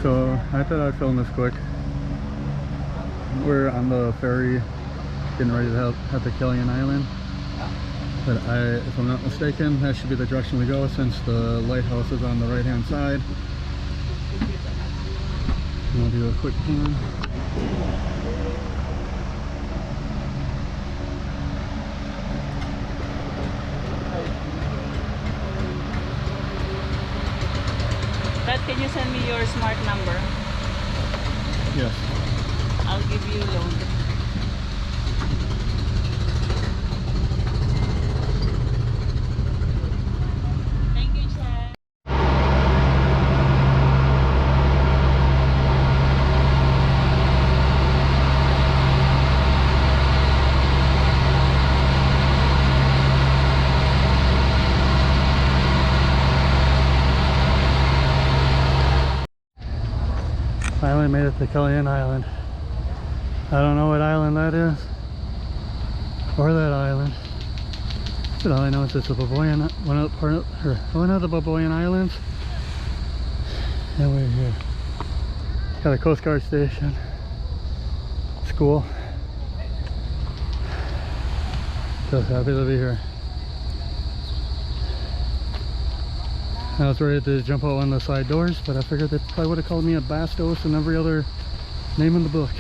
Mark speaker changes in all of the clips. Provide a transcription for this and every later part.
Speaker 1: So I thought I'd film this quick. We're on the ferry getting ready to head to Killian Island. But if I'm not mistaken, that should be the direction we go since the lighthouse is on the right hand side. And I'll do a quick pan.
Speaker 2: Dad, can you send me your smart number?
Speaker 1: Yes.
Speaker 2: I'll give you a loan. Thank you, Chad.
Speaker 1: Finally made it to Killian Island. I don't know what island that is, or that island, but all I know is it's a Baboyan, one of the Baboyan Islands, and we're here. Got a Coast Guard station, school. Just happy to be here. I was ready to jump out one of the side doors, but I figured they probably would have called me a Bastos and every other name in the book.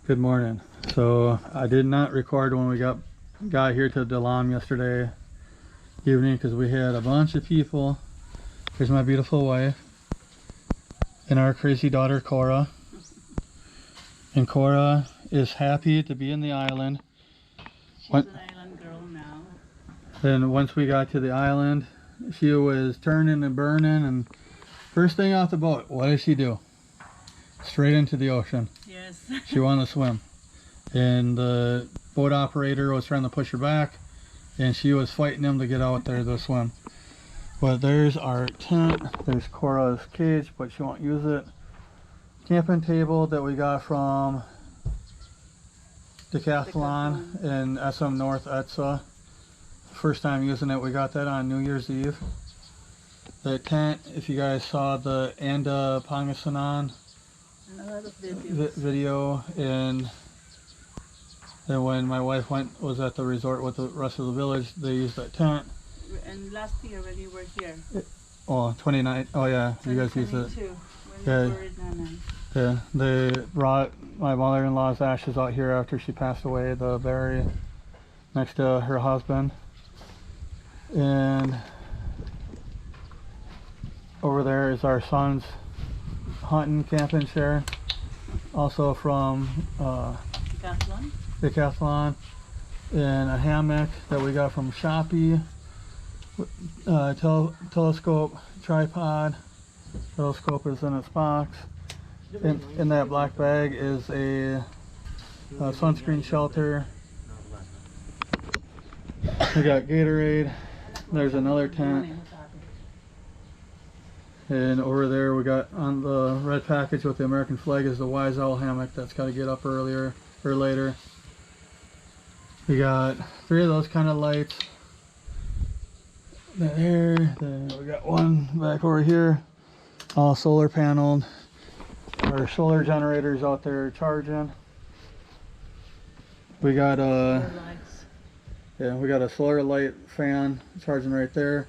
Speaker 1: Good morning. So I did not record when we got here to DeLam yesterday evening because we had a bunch of people. Here's my beautiful wife and our crazy daughter Cora. And Cora is happy to be in the island.
Speaker 2: She's an island girl now.
Speaker 1: Then once we got to the island, she was turning and burning, and first thing off the boat, what did she do? Straight into the ocean.
Speaker 2: Yes.
Speaker 1: She wanted to swim. And the boat operator was trying to push her back, and she was fighting him to get out there to swim. But there's our tent. There's Cora's cage, but she won't use it. Camping table that we got from Decathlon in SM North Etsa. First time using it. We got that on New Year's Eve. The tent, if you guys saw the Anda Pangasinan video, and then when my wife was at the resort with the rest of the village, they used that tent.
Speaker 2: And last year when you were here.
Speaker 1: Oh, 29. Oh yeah, you guys used it.
Speaker 2: Yeah.
Speaker 1: Yeah, they brought my mother-in-law's ashes out here after she passed away, the berry next to her husband. And over there is our son's hunting camping chair, also from Decathlon, and a hammock that we got from Shopee, telescope, tripod. Telescope is in its box. In that black bag is a sunscreen shelter. We got Gatorade. There's another tent. And over there we got on the red package with the American flag is the Wise Owl hammock that's got to get up earlier or later. We got 3 of those kind of lights. There. Then we got one back over here, all solar paneled. Our solar generators out there charging. We got a solar light fan charging right there.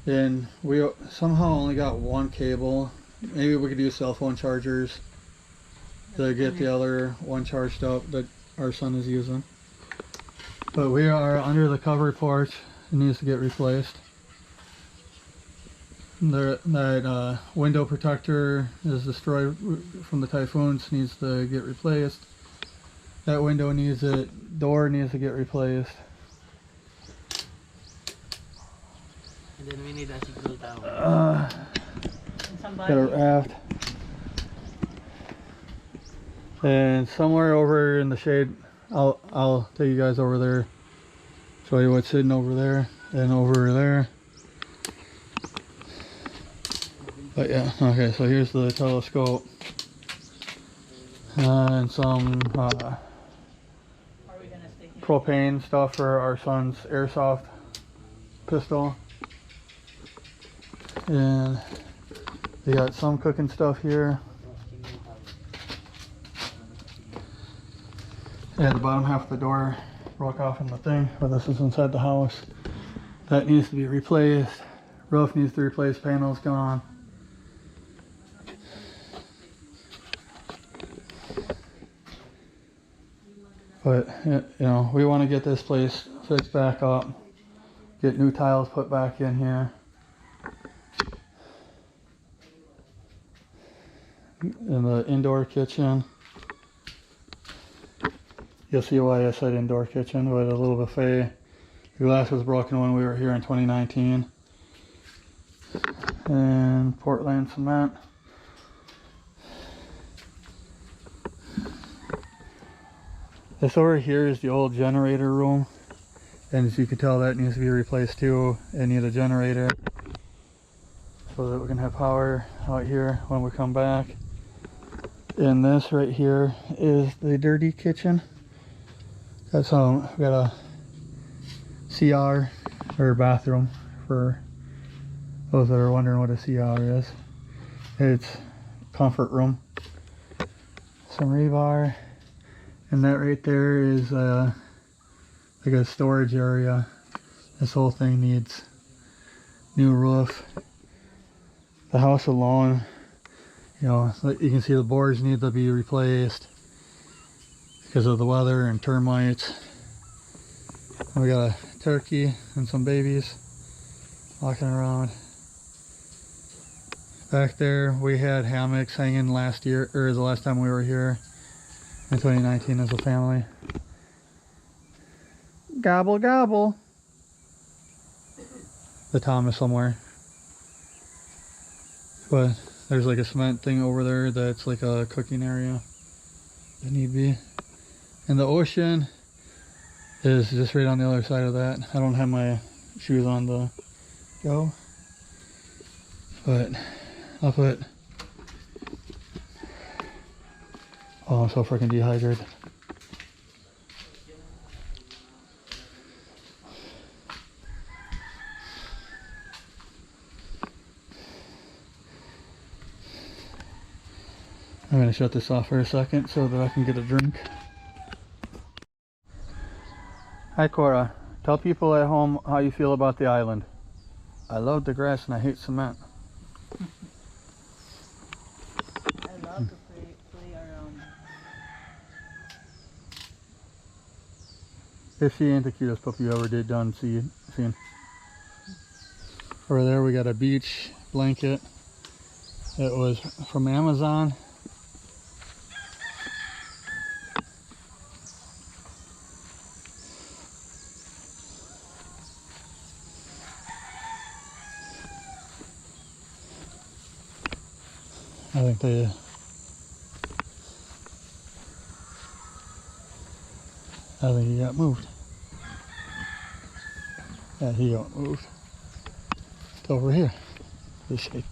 Speaker 1: And we somehow only got one cable. Maybe we could use cell phone chargers to get the other one charged up that our son is using. But we are under the covered porch. It needs to get replaced. That window protector is destroyed from the typhoons, needs to get replaced. That window door needs to get replaced.
Speaker 3: And then we need a signal tower.
Speaker 1: Got a raft. And somewhere over in the shade, I'll take you guys over there, show you what's sitting over there and over there. But yeah, okay, so here's the telescope and some propane stuff for our son's airsoft pistol. And we got some cooking stuff here. Yeah, the bottom half of the door broke off in the thing, but this is inside the house. That needs to be replaced. Roof needs to be replaced, panel's gone. But, you know, we want to get this place fixed back up, get new tiles put back in here. In the indoor kitchen. You'll see why I said indoor kitchen with a little buffet. The glass was broken when we were here in 2019. And Portland cement. This over here is the old generator room, and as you can tell, that needs to be replaced too. It needs a generator so that we can have power out here when we come back. And this right here is the dirty kitchen. We got a CR or bathroom for those that are wondering what a CR is. It's comfort room. Some rebar. And that right there is like a storage area. This whole thing needs new roof. The house alone, you know, you can see the boards need to be replaced. because of the weather and termites. And we got a turkey and some babies walking around. Back there we had hammocks hanging last year, or the last time we were here in 2019 as a family. Gobble gobble. The Tom is somewhere. But there's like a cement thing over there that's like a cooking area if need be. And the ocean is just right on the other side of that. I don't have my shoes on to go, but I'll put... Oh, I'm so freaking dehydrated. I'm gonna shut this off for a second so that I can get a drink. Hi Cora, tell people at home how you feel about the island. I love the grass and I hate cement.
Speaker 2: I love to play around.
Speaker 1: If she ain't the cutest puppy you ever did done seen. Over there we got a beach blanket. It was from Amazon. I think he got moved. Yeah, he got moved. It's over here. This shape.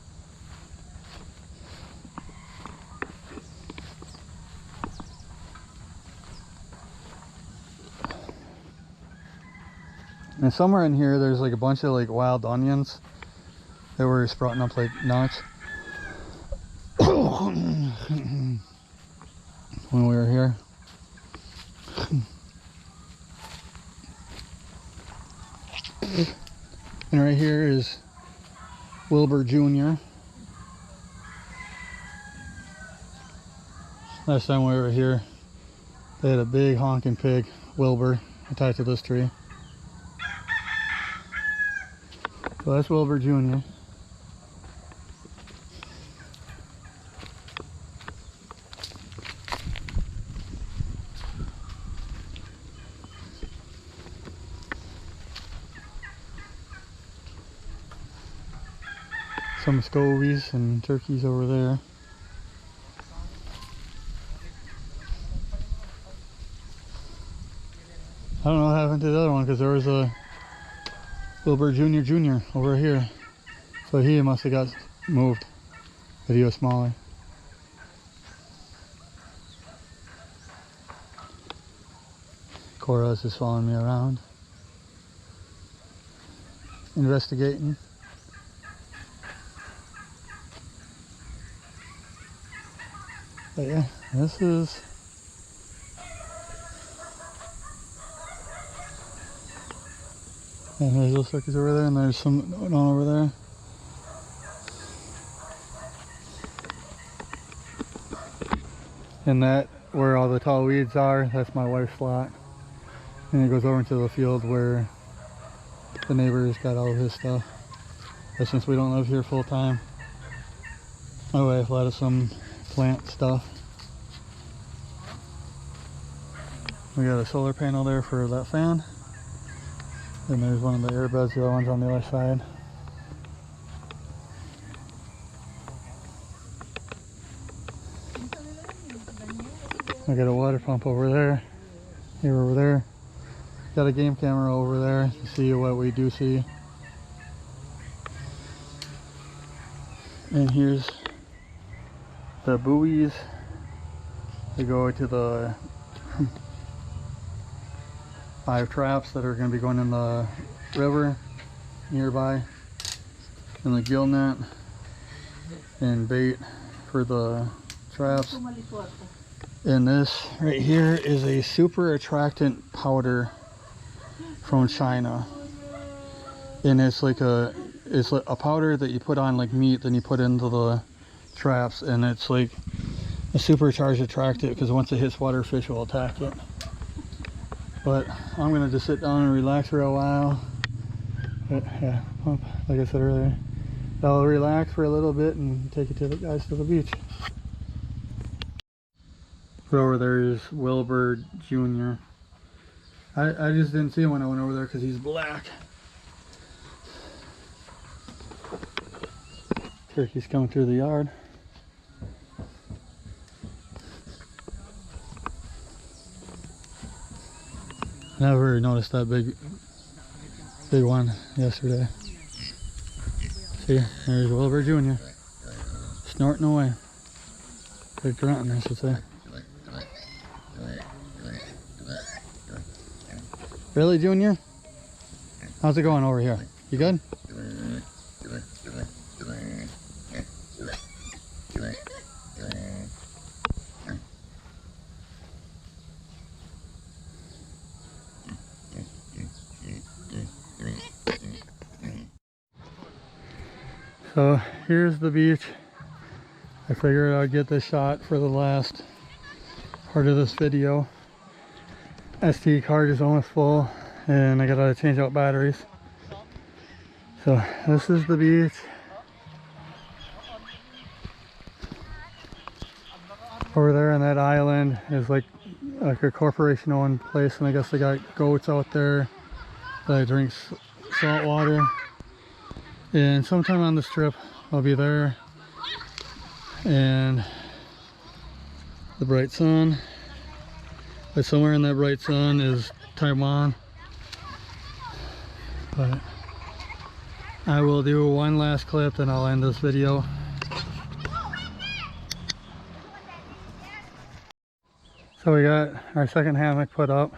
Speaker 1: And somewhere in here there's like a bunch of like wild onions that were sprouting up like nuts. When we were here. And right here is Wilbur Jr. Last time we were here, they had a big honking pig, Wilbur, attached to this tree. So that's Wilbur Jr. Some scobies and turkeys over there. I don't know what happened to the other one because there was a Wilbur Jr. over here. So he must have got moved, but he was smaller. Cora's just following me around, investigating. But yeah, this is... And there's those turkeys over there, and there's some going on over there. And that, where all the tall weeds are, that's my wife's lot. And it goes over into the field where the neighbor's got all of his stuff. But since we don't live here full time, my wife let us some plant stuff. We got a solar panel there for that fan. And there's one of the earbuds, the other one's on the other side. I got a water pump over there. Here over there. Got a game camera over there to see what we do see. And here's the buoys to go to the 5 traps that are going to be going in the river nearby, and the gill net and bait for the traps. And this right here is a super attractant powder from China, and it's like a powder that you put on like meat, then you put into the traps, and it's like a supercharged attractant, because once it hits water, fish will attack it. But I'm gonna just sit down and relax for a while. But yeah, like I said earlier, I'll relax for a little bit and take it to the guys to the beach. But over there is Wilbur Jr. I just didn't see him when I went over there because he's black. Turkey's coming through the yard. Never noticed that big one yesterday. See, there's Wilbur Jr. snorting away. Or grunting, I should say. Really, Junior? How's it going over here? You good? So here's the beach. I figured I'd get this shot for the last part of this video. SD card is almost full and I gotta change out batteries. So this is the beach. Over there on that island is like a corporation owned place, and I guess they got goats out there that drink salt water. And sometime on this trip I'll be there, and the bright sun, but somewhere in that bright sun is Taiwan. But I will do one last clip and I'll end this video. So we got our second hammock put up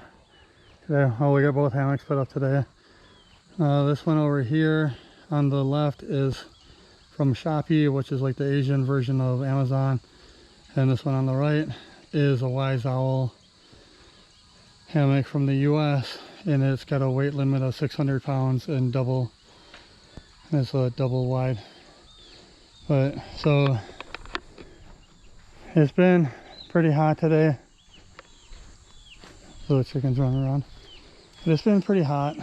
Speaker 1: today. Oh, we got both hammocks put up today. This one over here on the left is from Shopee, which is like the Asian version of Amazon. And this one on the right is a Wise Owl hammock from the US, and it's got a weight limit of 600 pounds and double. It's a double wide. But so it's been pretty hot today. Little chickens running around. But it's been pretty hot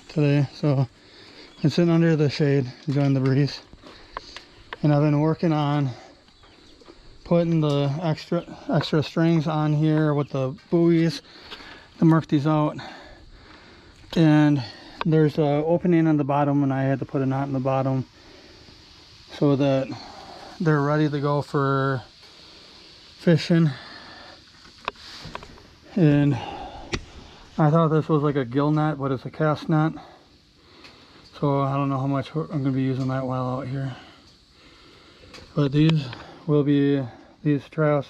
Speaker 1: today, so I'm sitting under the shade enjoying the breeze. And I've been working on putting the extra strings on here with the buoys to mark these out. And there's an opening on the bottom, and I had to put a knot in the bottom so that they're ready to go for fishing. And I thought this was like a gill net, but it's a cast net. So I don't know how much I'm going to be using that while out here. But these will be, these troughs,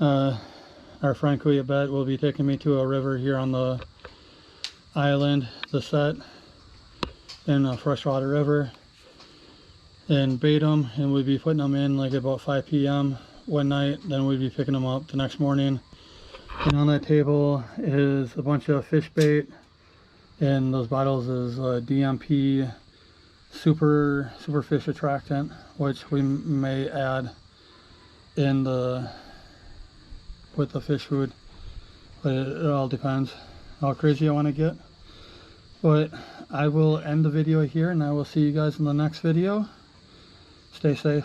Speaker 1: our friend Kuyabet will be taking me to a river here on the island, the set, in a freshwater river, and bait them, and we'd be putting them in like about 5 p.m. one night. Then we'd be picking them up the next morning. And on that table is a bunch of fish bait, and those bottles is DMP super fish attractant, which we may add in with the fish food, but it all depends how crazy I want to get. But I will end the video here, and I will see you guys in the next video. Stay safe.